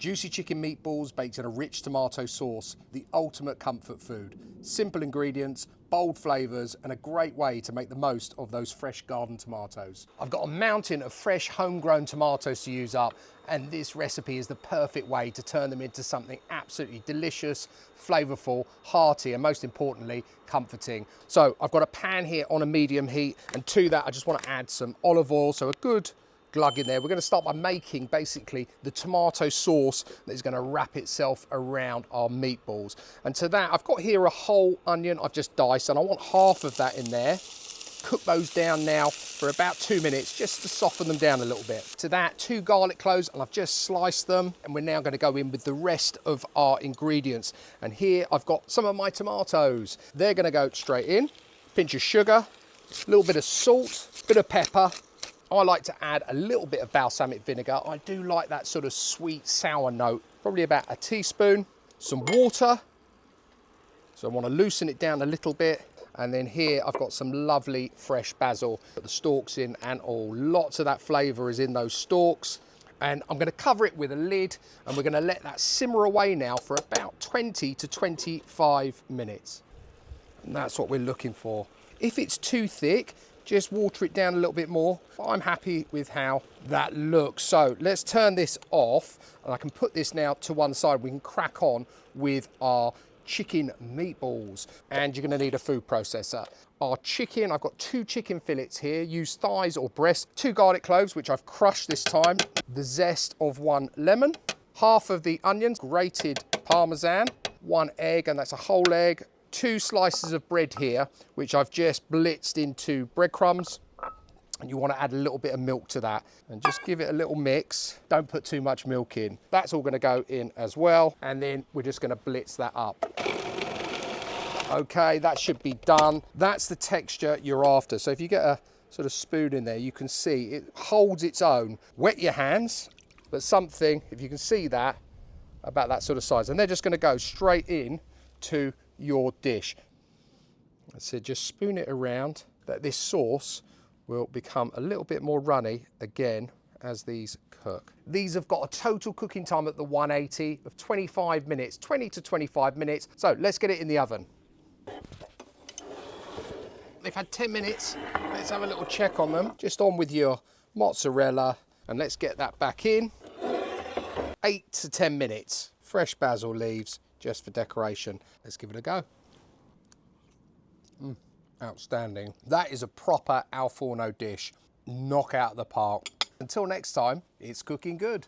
Juicy chicken meatballs baked in a rich tomato sauce, the ultimate comfort food. Simple ingredients, bold flavours, and a great way to make the most of those fresh garden tomatoes. I've got a mountain of fresh homegrown tomatoes to use up, and this recipe is the perfect way to turn them into something absolutely delicious, flavourful, hearty, and most importantly, comforting. So I've got a pan here on a medium heat, and to that I just want to add some olive oil, so a good glug in there. We're going to start by making basically the tomato sauce that is going to wrap itself around our meatballs. And to that, I've got here a whole onion I've just diced, and I want half of that in there. Cook those down now for about 2 minutes, just to soften them down a little bit. To that, 2 garlic cloves, and I've just sliced them. And we're now going to go in with the rest of our ingredients. And here I've got some of my tomatoes. They're going to go straight in. Pinch of sugar, a little bit of salt, bit of pepper. I like to add a little bit of balsamic vinegar. I do like that sort of sweet, sour note. Probably about a teaspoon. Some water. So I want to loosen it down a little bit. And then here I've got some lovely fresh basil. Put the stalks in and all. Lots of that flavour is in those stalks. And I'm going to cover it with a lid, and we're going to let that simmer away now for about 20 to 25 minutes. And that's what we're looking for. If it's too thick, just water it down a little bit more. I'm happy with how that looks. So let's turn this off, and I can put this now to one side. We can crack on with our chicken meatballs, and you're going to need a food processor. Our chicken, I've got 2 chicken fillets here. Use thighs or breast, 2 garlic cloves, which I've crushed this time, the zest of 1 lemon, half of the onions, grated parmesan, 1 egg, and that's a whole egg, 2 slices of bread here, which I've just blitzed into breadcrumbs. And you want to add a little bit of milk to that, and just give it a little mix. Don't put too much milk in. That's all going to go in as well. And then we're just going to blitz that up. Okay, that should be done. That's the texture you're after. So if you get a sort of spoon in there, you can see it holds its own. Wet your hands, but something, if you can see that, about that sort of size. And they're just going to go straight in to your dish. So just spoon it around, that this sauce will become a little bit more runny again as these cook. These have got a total cooking time at the 180 of 25 minutes, 20 to 25 minutes. So let's get it in the oven. They've had 10 minutes. Let's have a little check on them. Just on with your mozzarella, and let's get that back in. 8 to 10 minutes. Fresh basil leaves just for decoration. Let's give it a go. Outstanding. That is a proper al forno dish. Knock out the park. Until next time, it's cooking good.